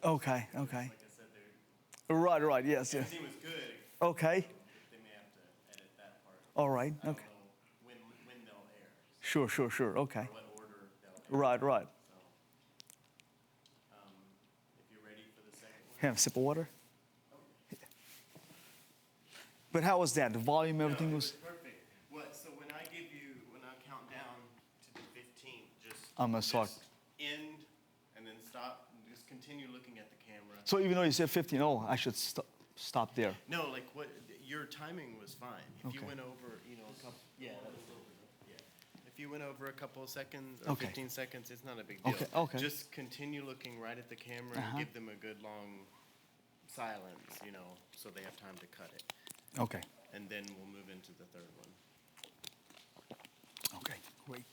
Okay, okay. Like I said, they're, Right, yes, yes. everything was good. Okay, They may have to edit that part. all right, I don't okay. know when they'll air. Sure, okay. Or what order they'll air. Right. So, if you're ready for the second one. Have a sip of water. But how was that? The volume, everything No, it was? perfect. So when I count down to the 15, I'm gonna start. just end and then stop. And just continue looking at the camera. So even though you said 15, I should stop there. No, like what your timing was fine. If you Okay. went over, a couple, yeah, that was over. Yeah. If you went over a couple of seconds or Okay. 15 seconds, it's not a big deal. Okay. Just continue looking right at the camera and give them a good long silence, so they have time to cut it. Okay, And then we'll move into the third one. okay, great.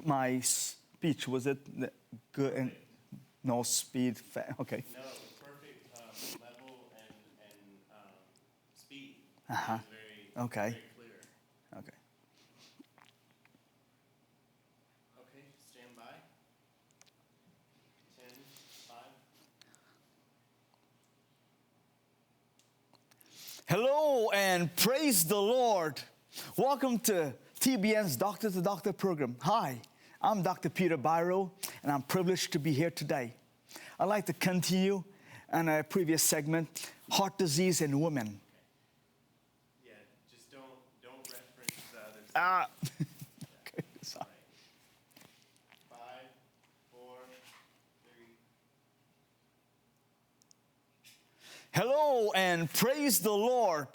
My speech, was it good and no speed? Okay. No, perfect level and speed. Uh-huh. It was Okay. very clear. Okay. Okay, stand by. 10, 5. Hello and praise the Lord. Welcome to TBN's Doctor to Doctor program. Hi, I'm Dr. Peter Byro, and I'm privileged to be here today. I'd like to continue on a previous segment, heart disease in women. Yeah, just don't reference the others. Okay, sorry. 5, 4, 3. Hello and praise the Lord.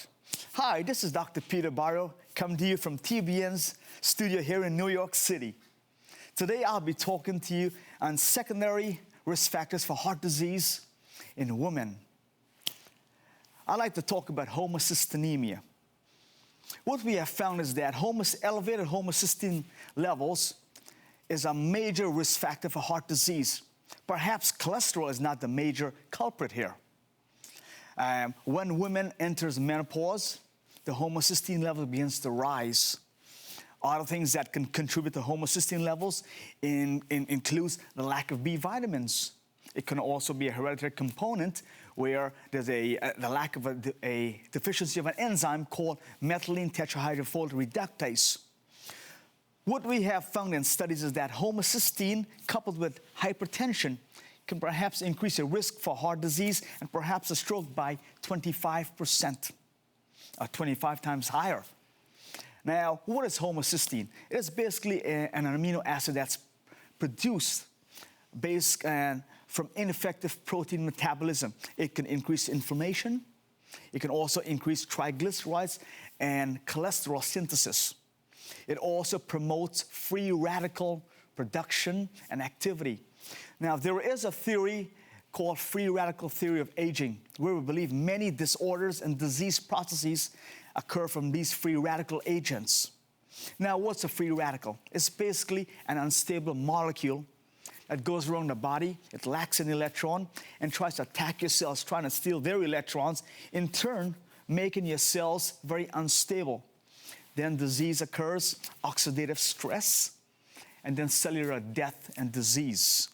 Hi, this is Dr. Peter Byro, coming to you from TBN's studio here in New York City. Today I'll be talking to you on secondary risk factors for heart disease in women. I'd like to talk about homocystinemia. What we have found is that elevated homocysteine levels is a major risk factor for heart disease. Perhaps cholesterol is not the major culprit here. When women enters menopause, the homocysteine level begins to rise. Other things that can contribute to homocysteine levels includes the lack of B vitamins. It can also be a hereditary component where there's the lack of a deficiency of an enzyme called methylene tetrahydrofolate reductase. What we have found in studies is that homocysteine coupled with hypertension can perhaps increase the risk for heart disease and perhaps a stroke by 25%, or 25 times higher. Now, what is homocysteine? It is basically an amino acid that's produced based from ineffective protein metabolism. It can increase inflammation. It can also increase triglycerides and cholesterol synthesis. It also promotes free radical production and activity. Now, there is a theory called free radical theory of aging, where we believe many disorders and disease processes occur from these free radical agents. Now, what's a free radical? It's basically an unstable molecule that goes around the body. It lacks an electron and tries to attack your cells, trying to steal their electrons, in turn making your cells very unstable. Then disease occurs, oxidative stress, and then cellular death and disease.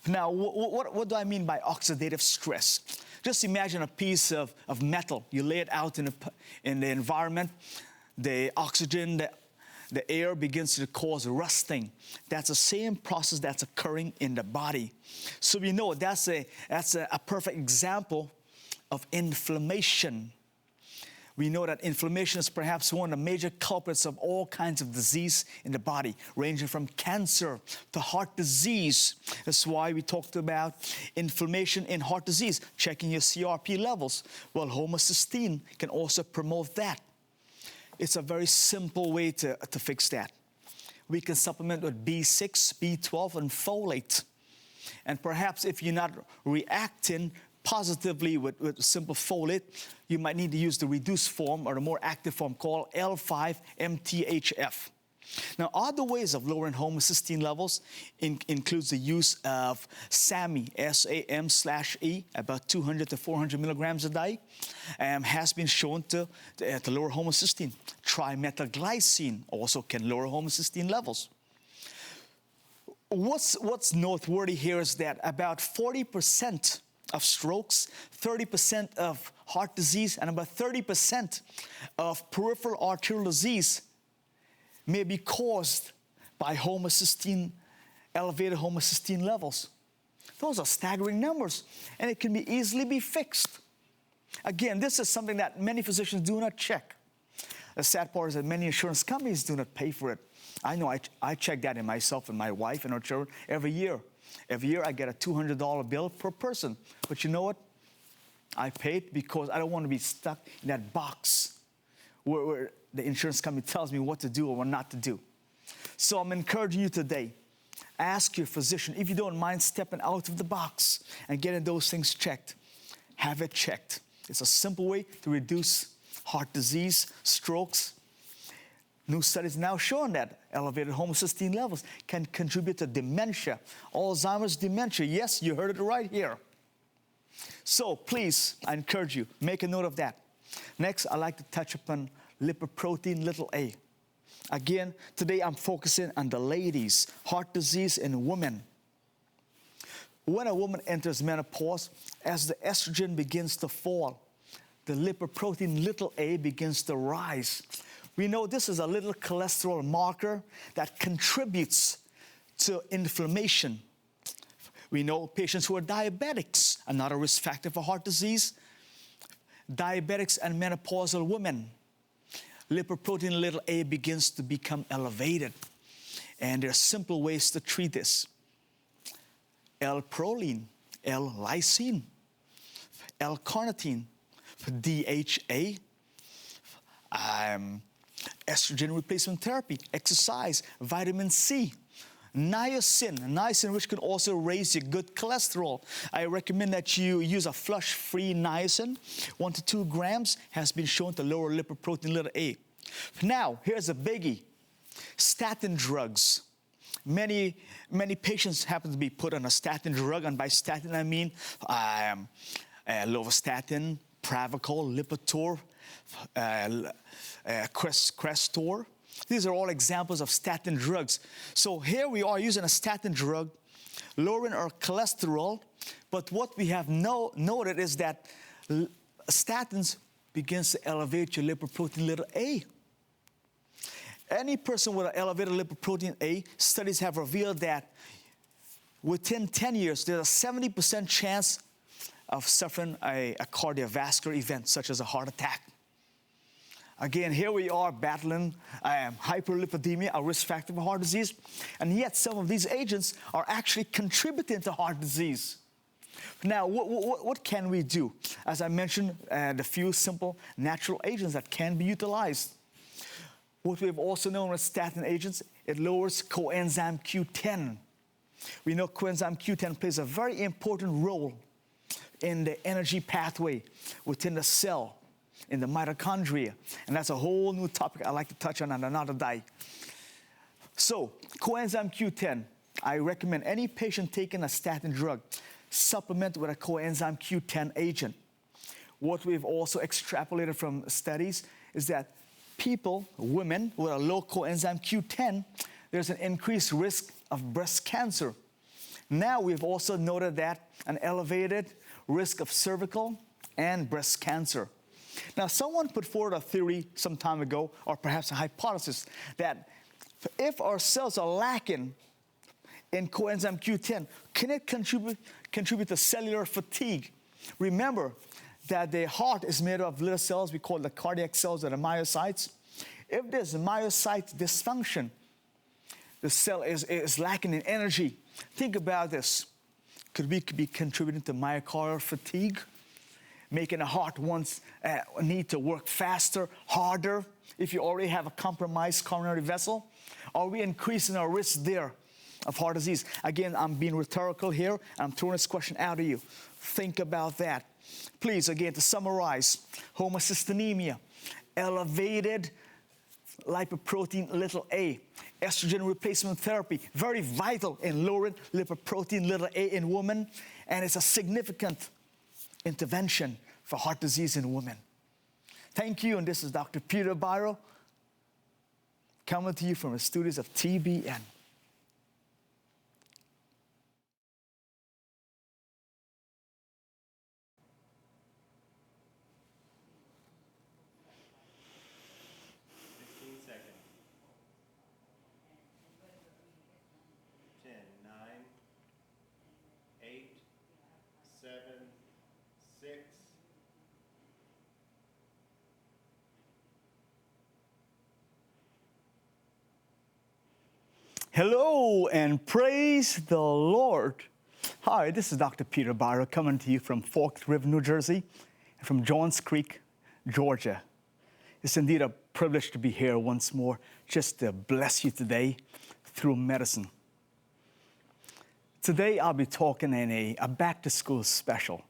Now, what do I mean by oxidative stress? Just imagine a piece of metal. You lay it out in the environment. The oxygen, the air begins to cause rusting. That's the same process that's occurring in the body. So we know that's a perfect example of inflammation. We know that inflammation is perhaps one of the major culprits of all kinds of disease in the body, ranging from cancer to heart disease. That's why we talked about inflammation in heart disease, checking your CRP levels. Well, homocysteine can also promote that. It's a very simple way to fix that. We can supplement with B6, B12, and folate. And perhaps if you're not reacting positively with simple folate, you might need to use the reduced form or the more active form called L5-MTHF. Now, other ways of lowering homocysteine levels includes the use of SAMe, SAM/E, about 200 to 400 milligrams a day, has been shown to lower homocysteine. Trimethylglycine also can lower homocysteine levels. What's noteworthy here is that about 40% of strokes, 30% of heart disease, and about 30% of peripheral arterial disease may be caused by elevated homocysteine levels. Those are staggering numbers, and it can easily be fixed. Again, this is something that many physicians do not check. The sad part is that many insurance companies do not pay for it. I know I check that in myself and my wife and our children every year. Every year I get a $200 bill per person. But you know what? I pay it because I don't want to be stuck in that box where the insurance company tells me what to do or what not to do. So I'm encouraging you today, ask your physician, if you don't mind stepping out of the box and getting those things checked, have it checked. It's a simple way to reduce heart disease, strokes. New studies now showing that elevated homocysteine levels can contribute to dementia, Alzheimer's dementia. Yes, you heard it right here. So please, I encourage you, make a note of that. Next, I'd like to touch upon lipoprotein little a. Again, today I'm focusing on the ladies, heart disease in women. When a woman enters menopause, as the estrogen begins to fall, the lipoprotein little a begins to rise. We know this is a little cholesterol marker that contributes to inflammation. We know patients who are diabetics, another risk factor for heart disease. Diabetics and menopausal women, lipoprotein little a begins to become elevated. And there are simple ways to treat this. L-proline, L-lysine, L-carnitine, DHA, estrogen replacement therapy, exercise, vitamin C, niacin, which can also raise your good cholesterol. I recommend that you use a flush-free niacin. 1 to 2 grams has been shown to lower lipoprotein little a. Now, here's a biggie. Statin drugs. Many patients happen to be put on a statin drug, and by statin I mean lovastatin, Pravachol, Lipitor, Crestor. These are all examples of statin drugs. So here we are using a statin drug, lowering our cholesterol, but what we have noted is that statins begins to elevate your lipoprotein little a. Any person with an elevated lipoprotein A, studies have revealed that within 10 years, there's a 70% chance of suffering a cardiovascular event, such as a heart attack. Again, here we are battling hyperlipidemia, a risk factor for heart disease, and yet some of these agents are actually contributing to heart disease. Now, what can we do? As I mentioned, the few simple natural agents that can be utilized. What we have also known as statin agents, it lowers coenzyme Q10. We know coenzyme Q10 plays a very important role in the energy pathway within the cell, in the mitochondria. And that's a whole new topic I'd like to touch on another day. So, coenzyme Q10, I recommend any patient taking a statin drug, supplement with a coenzyme Q10 agent. What we've also extrapolated from studies is that women with a low coenzyme Q10, there's an increased risk of breast cancer. Now we've also noted that an elevated risk of cervical and breast cancer. Now, someone put forward a theory some time ago, or perhaps a hypothesis, that if our cells are lacking in coenzyme Q10, can it contribute to cellular fatigue? Remember that the heart is made of little cells we call the cardiac cells, or the myocytes. If there's myocyte dysfunction, the cell is lacking in energy. Think about this. Could we be contributing to myocardial fatigue? Making the heart need to work faster, harder, if you already have a compromised coronary vessel? Are we increasing our risk there of heart disease? Again, I'm being rhetorical here. I'm throwing this question out at you. Think about that. Please, again, to summarize, homocystinemia, elevated lipoprotein little a. Estrogen replacement therapy, very vital in lowering lipoprotein little a in women, and it's a significant intervention for heart disease in women. Thank you, and this is Dr. Peter Barrow, coming to you from the studios of TBN. Hello and praise the Lord. Hi, this is Dr. Peter Barrow coming to you from Forked River, New Jersey, and from Johns Creek, Georgia. It's indeed a privilege to be here once more, just to bless you today through medicine. Today I'll be talking in a back-to-school special.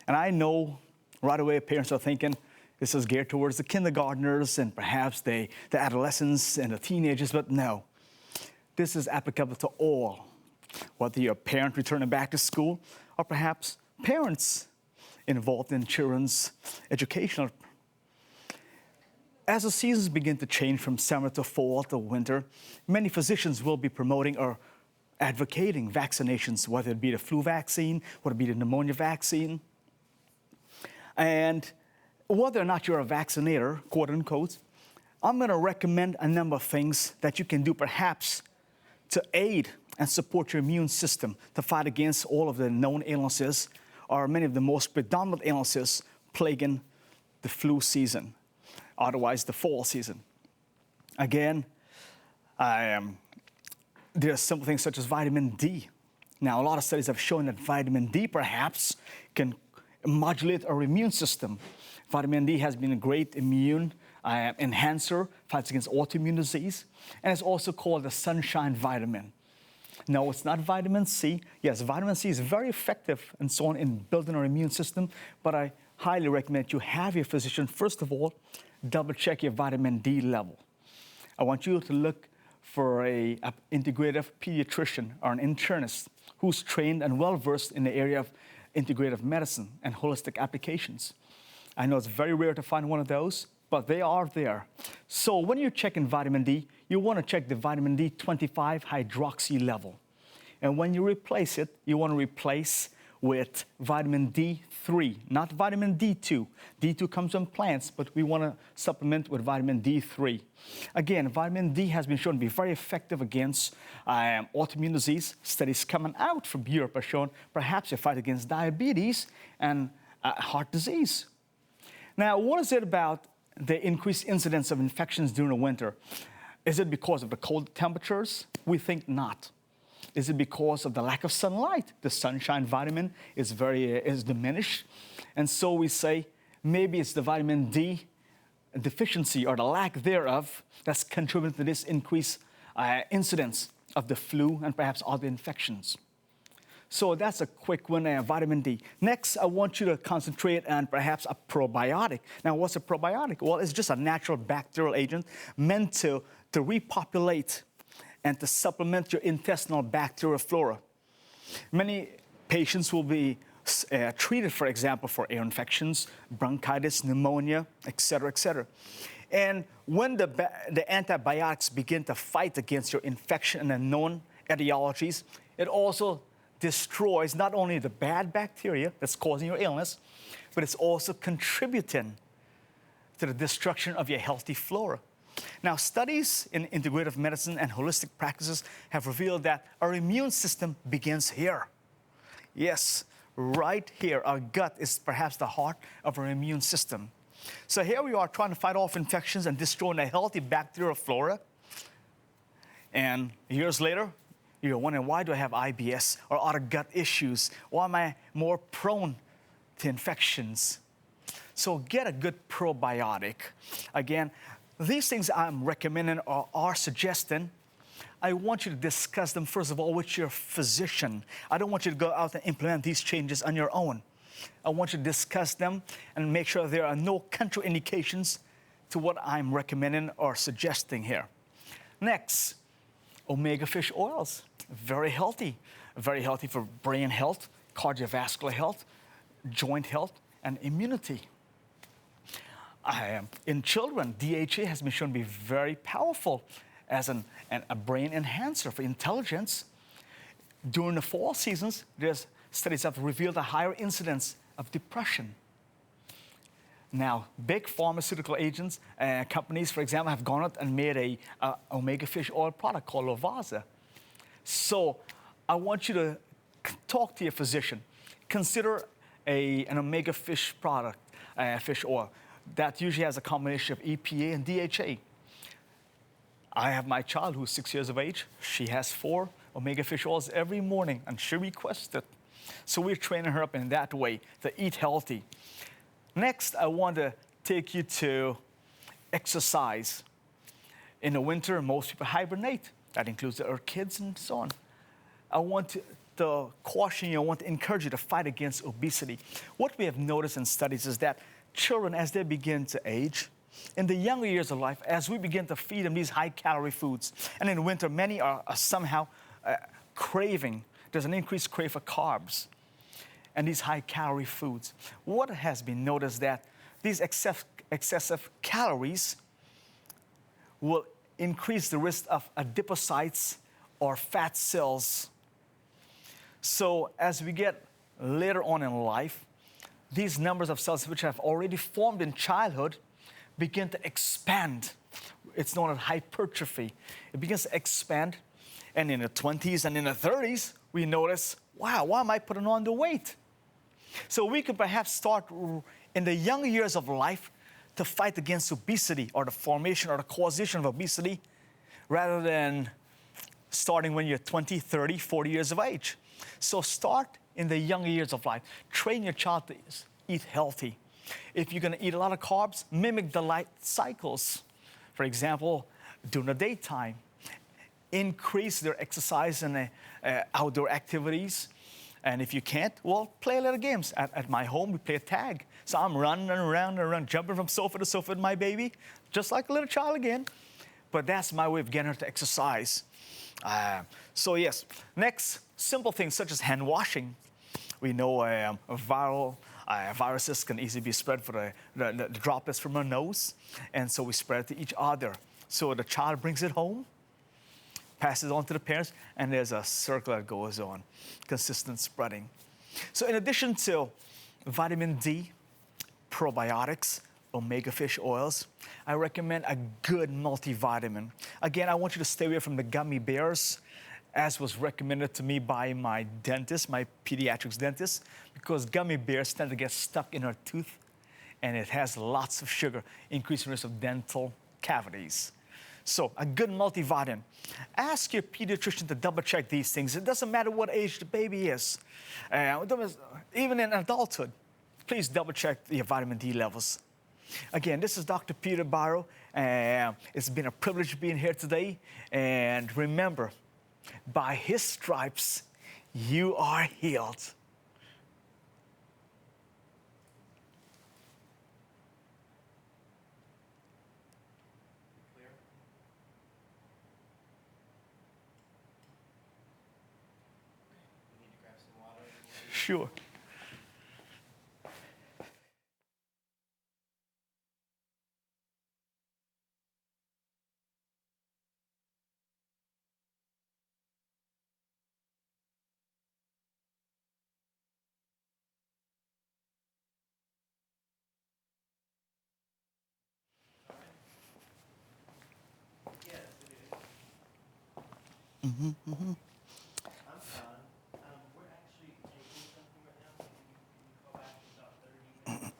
And I know right away parents are thinking this is geared towards the kindergartners and perhaps the adolescents and the teenagers, but no. This is applicable to all, whether you're a parent returning back to school or perhaps parents involved in children's educational. As the seasons begin to change from summer to fall to winter, many physicians will be promoting or advocating vaccinations, whether it be the flu vaccine, whether it be the pneumonia vaccine. And whether or not you're a vaccinator, quote unquote, I'm going to recommend a number of things that you can do perhaps to aid and support your immune system to fight against all of the known illnesses or many of the most predominant illnesses plaguing the flu season, otherwise the fall season. Again, there are simple things such as vitamin D. Now, a lot of studies have shown that vitamin D perhaps can modulate our immune system. Vitamin D has been a great immune enhancer, fights against autoimmune disease, and it's also called the sunshine vitamin. No, it's not vitamin C. Yes, vitamin C is very effective and so on in building our immune system, but I highly recommend you have your physician, first of all, double check your vitamin D level. I want you to look for an integrative pediatrician or an internist who's trained and well-versed in the area of integrative medicine and holistic applications. I know it's very rare to find one of those, but they are there. So when you're checking vitamin D, you want to check the vitamin D25 hydroxy level. And when you replace it, you want to replace with vitamin D3, not vitamin D2. D2 comes from plants, but we want to supplement with vitamin D3. Again, vitamin D has been shown to be very effective against autoimmune disease. Studies coming out from Europe are showing perhaps a fight against diabetes and heart disease. Now, what is it about the increased incidence of infections during the winter? Is it because of the cold temperatures? We think not. Is it because of the lack of sunlight? The sunshine vitamin is diminished. And so we say maybe it's the vitamin D deficiency or the lack thereof that's contributing to this increased incidence of the flu and perhaps other infections. So that's a quick one, vitamin D. Next, I want you to concentrate on perhaps a probiotic. Now, what's a probiotic? Well, it's just a natural bacterial agent meant to repopulate and to supplement your intestinal bacterial flora. Many patients will be treated, for example, for ear infections, bronchitis, pneumonia, et cetera, et cetera. And when the antibiotics begin to fight against your infection and the known etiologies, it also destroys not only the bad bacteria that's causing your illness, but it's also contributing to the destruction of your healthy flora. Now, studies in integrative medicine and holistic practices have revealed that our immune system begins here. Yes, right here. Our gut is perhaps the heart of our immune system. So here we are trying to fight off infections and destroying a healthy bacterial flora. And years later, you're wondering, why do I have IBS or other gut issues? Why am I more prone to infections? So get a good probiotic. Again, these things I'm recommending or are suggesting, I want you to discuss them, first of all, with your physician. I don't want you to go out and implement these changes on your own. I want you to discuss them and make sure there are no contraindications to what I'm recommending or suggesting here. Next, omega fish oils. Very healthy for brain health, cardiovascular health, joint health, and immunity. In children, DHA has been shown to be very powerful as a brain enhancer for intelligence. During the fall seasons, there's studies have revealed a higher incidence of depression. Now, big pharmaceutical agents, companies, for example, have gone out and made a omega fish oil product called Lovasa. So I want you to talk to your physician. Consider an omega fish product, fish oil, that usually has a combination of EPA and DHA. I have my child who's 6 years of age. She has 4 omega fish oils every morning, and she requests it. So we're training her up in that way to eat healthy. Next, I want to take you to exercise. In the winter, most people hibernate. That includes our kids and so on. I want to caution you, I want to encourage you to fight against obesity. What we have noticed in studies is that children, as they begin to age, in the younger years of life, as we begin to feed them these high-calorie foods, and in winter, many are somehow craving, there's an increased crave for carbs and these high-calorie foods. What has been noticed that these excessive calories will increase the risk of adipocytes or fat cells. So as we get later on in life, these numbers of cells which have already formed in childhood begin to expand. It's known as hypertrophy. It begins to expand, and in the 20s and in the 30s, we notice, wow, why am I putting on the weight? So we could perhaps start in the younger years of life to fight against obesity or the formation or the causation of obesity rather than starting when you're 20, 30, 40 years of age. So start in the younger years of life. Train your child to eat healthy. If you're going to eat a lot of carbs, mimic the light cycles. For example, during the daytime, increase their exercise and outdoor activities. And if you can't, well, play a little games. At my home, we play a tag. So I'm running around, jumping from sofa to sofa with my baby, just like a little child again. But that's my way of getting her to exercise. So yes, next, simple things such as hand washing. We know viruses can easily be spread for the droplets from our nose. And so we spread it to each other. So the child brings it home, passes on to the parents, and there's a circle that goes on, consistent spreading. So in addition to vitamin D, probiotics, omega fish oils, I recommend a good multivitamin. Again, I want you to stay away from the gummy bears, as was recommended to me by my dentist, my pediatrics dentist, because gummy bears tend to get stuck in our tooth, and it has lots of sugar, increasing risk of dental cavities. So a good multivitamin. Ask your pediatrician to double check these things. It doesn't matter what age the baby is. Even in adulthood, please double check your vitamin D levels. Again, this is Dr. Peter Barrow. It's been a privilege being here today. And remember, by his stripes, you are healed. Sure. Mm-hmm, mm-hmm. I'm done. We're actually taking something right now, so can you call back in about 30 minutes?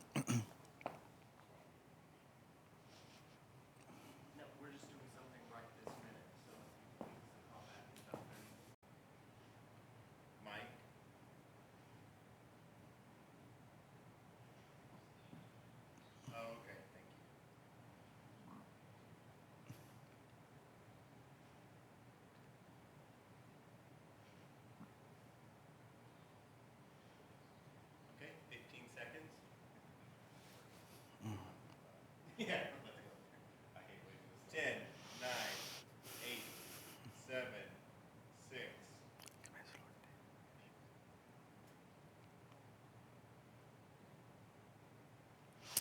No, we're just doing something right this minute, so if you can please call back in about 30 minutes. Mike? Oh, okay, thank you.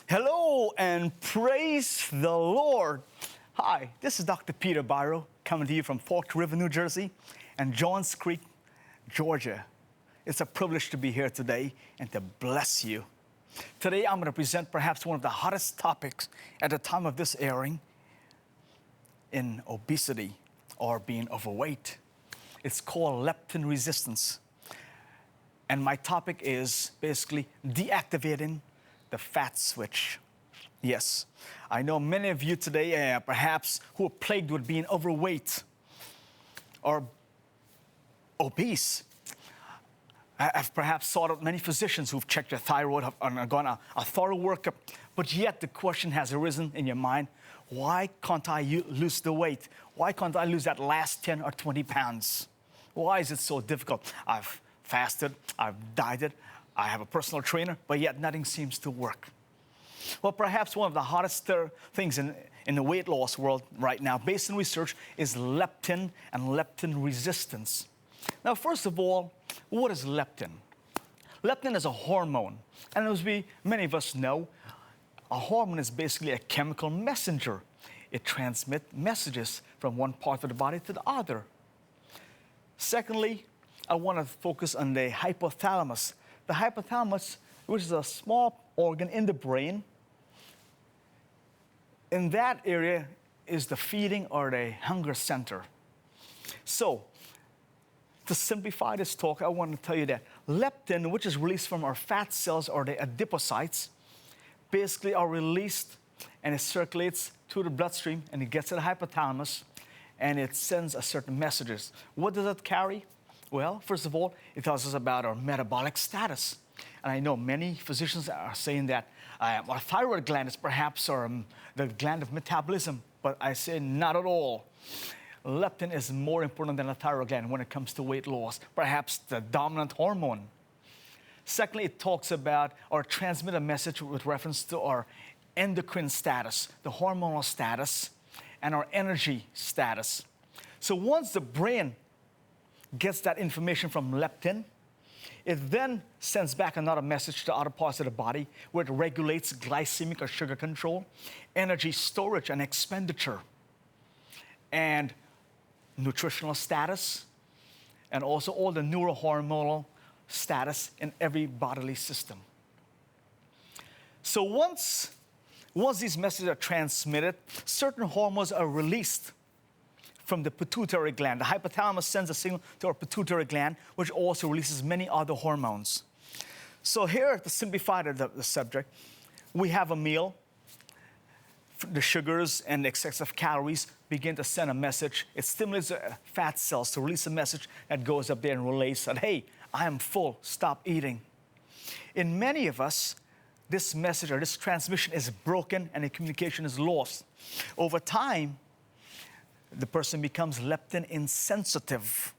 Hello and praise the Lord. Hi, this is Dr. Peter Barrow coming to you from Fork River, New Jersey and Johns Creek, Georgia. It's a privilege to be here today and to bless you. Today I'm going to present perhaps one of the hottest topics at the time of this airing in obesity or being overweight. It's called leptin resistance. And my topic is basically deactivating the fat switch. Yes, I know many of you today, perhaps, who are plagued with being overweight or obese. I've perhaps sought out many physicians who've checked your thyroid, have undergone a thorough workup, but yet the question has arisen in your mind, why can't I lose the weight? Why can't I lose that last 10 or 20 pounds? Why is it so difficult? I've fasted, I've dieted, I have a personal trainer, but yet nothing seems to work. Well, perhaps one of the hottest things in the weight loss world right now, based on research, is leptin and leptin resistance. Now, first of all, what is leptin? Leptin is a hormone, and as many of us know, a hormone is basically a chemical messenger. It transmits messages from one part of the body to the other. Secondly, I want to focus on the hypothalamus. The hypothalamus, which is a small organ in the brain, in that area is the feeding or the hunger center. So, to simplify this talk, I want to tell you that leptin, which is released from our fat cells or the adipocytes, basically are released and it circulates through the bloodstream and it gets to the hypothalamus and it sends a certain messages. What does it carry? Well, first of all, it tells us about our metabolic status. And I know many physicians are saying that our thyroid gland is perhaps the gland of metabolism, but I say not at all. Leptin is more important than the thyroid gland when it comes to weight loss, perhaps the dominant hormone. Secondly, it talks about or transmit a message with reference to our endocrine status, the hormonal status, and our energy status. So once the brain gets that information from leptin, it then sends back another message to other parts of the body where it regulates glycemic or sugar control, energy storage and expenditure, and nutritional status, and also all the neurohormonal status in every bodily system. So once these messages are transmitted, certain hormones are released from the pituitary gland. The hypothalamus sends a signal to our pituitary gland, which also releases many other hormones. So here, to simplify the subject, we have a meal. The sugars and the excessive calories begin to send a message. It stimulates the fat cells to release a message that goes up there and relays that, hey, I am full, stop eating. In many of us, this message or this transmission is broken and the communication is lost. Over time, the person becomes leptin insensitive.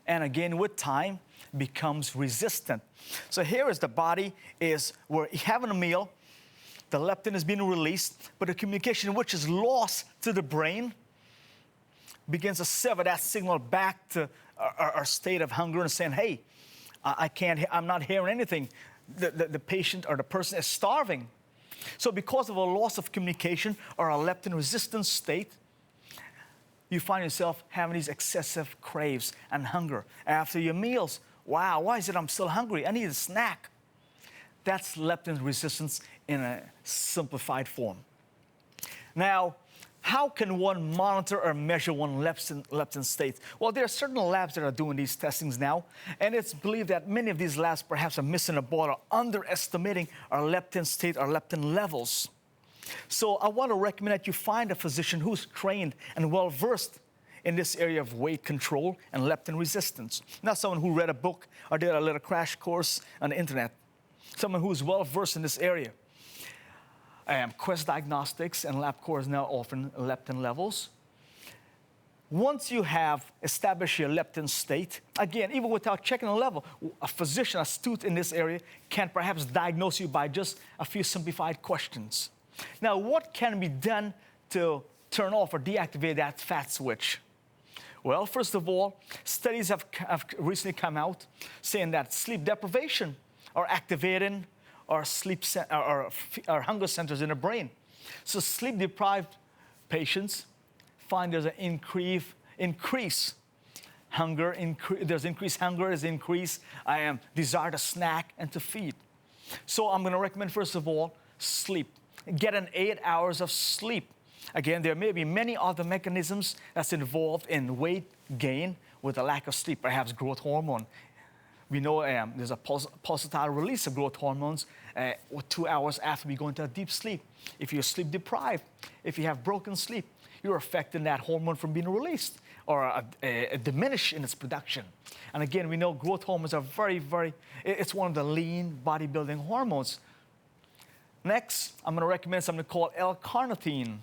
And again, with time, becomes resistant. So here is the body we're having a meal, the leptin is being released, but the communication which is lost to the brain begins to sever that signal back to our state of hunger and saying, hey, I'm not hearing anything. The patient or the person is starving. So because of a loss of communication or a leptin resistant state, you find yourself having these excessive craves and hunger after your meals. Wow, why is it I'm still hungry? I need a snack. That's leptin resistance in a simplified form. Now, how can one monitor or measure one leptin state? Well, there are certain labs that are doing these testings now, and it's believed that many of these labs perhaps are missing a boat or underestimating our leptin state or leptin levels. So I want to recommend that you find a physician who's trained and well-versed in this area of weight control and leptin resistance. Not someone who read a book or did a little crash course on the internet. Someone who's well-versed in this area. Quest Diagnostics and LabCorp is now offering leptin levels. Once you have established your leptin state, again, even without checking the level, a physician astute in this area can perhaps diagnose you by just a few simplified questions. Now, what can be done to turn off or deactivate that fat switch? Well, first of all, studies have recently come out saying that sleep deprivation are activating are are hunger centers in the brain. So sleep-deprived patients find there's an increase hunger, there's increased hunger, there's increased desire to snack and to feed. So I'm going to recommend, first of all, sleep. Get an 8 hours of sleep. Again, there may be many other mechanisms that's involved in weight gain with a lack of sleep, perhaps growth hormone. We know there's a pulsatile release of growth hormones 2 hours after we go into a deep sleep. If you're sleep deprived, if you have broken sleep, you're affecting that hormone from being released or diminish in its production. And again, we know growth hormones are it's one of the lean bodybuilding hormones. Next, I'm going to recommend something called L-carnitine.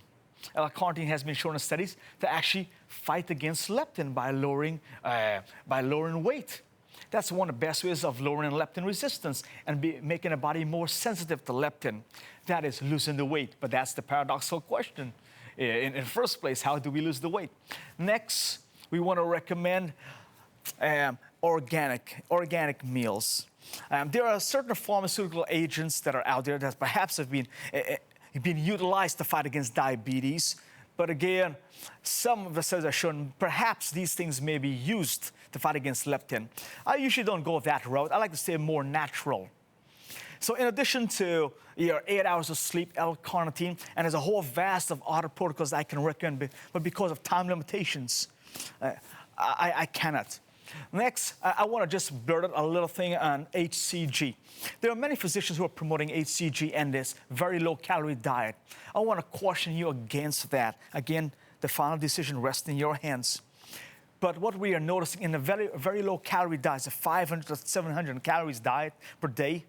L-carnitine has been shown in studies to actually fight against leptin by lowering weight. That's one of the best ways of lowering leptin resistance and making the body more sensitive to leptin. That is losing the weight, but that's the paradoxical question. In the first place, how do we lose the weight? Next, we want to recommend organic meals. There are certain pharmaceutical agents that are out there that perhaps have been utilized to fight against diabetes. But again, some of the studies are showing perhaps these things may be used to fight against leptin. I usually don't go that route. I like to stay more natural. So in addition to your 8 hours of sleep, L-carnitine, and there's a whole vast of other protocols I can recommend, but because of time limitations, I cannot. Next, I want to just blurt out a little thing on HCG. There are many physicians who are promoting HCG and this very low-calorie diet. I want to caution you against that. Again, the final decision rests in your hands. But what we are noticing in a very low-calorie diet, a 500 to 700 calories diet per day,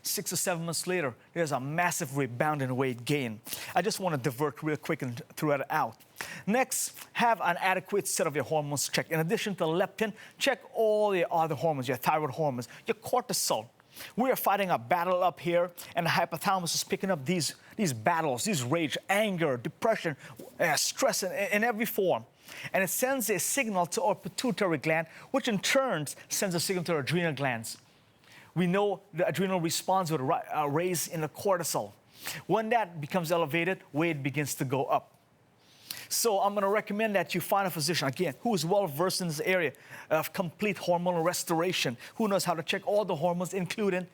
6 or 7 months later, there's a massive rebound in weight gain. I just want to divert real quick and throw it out. Next, have an adequate set of your hormones checked. In addition to leptin, check all the other hormones, your thyroid hormones, your cortisol. We are fighting a battle up here, and the hypothalamus is picking up these battles, these rage, anger, depression, stress in every form. And it sends a signal to our pituitary gland, which in turn sends a signal to our adrenal glands. We know the adrenal responds with a raise in the cortisol. When that becomes elevated, weight begins to go up. So I'm going to recommend that you find a physician, again, who is well-versed in this area of complete hormonal restoration, who knows how to check all the hormones, including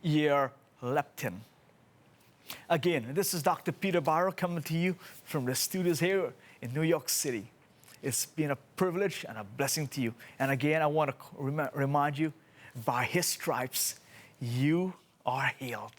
your leptin. Again, this is Dr. Peter Barrow coming to you from the studios here in New York City. It's been a privilege and a blessing to you. And again, I want to remind you, by His stripes, you are healed.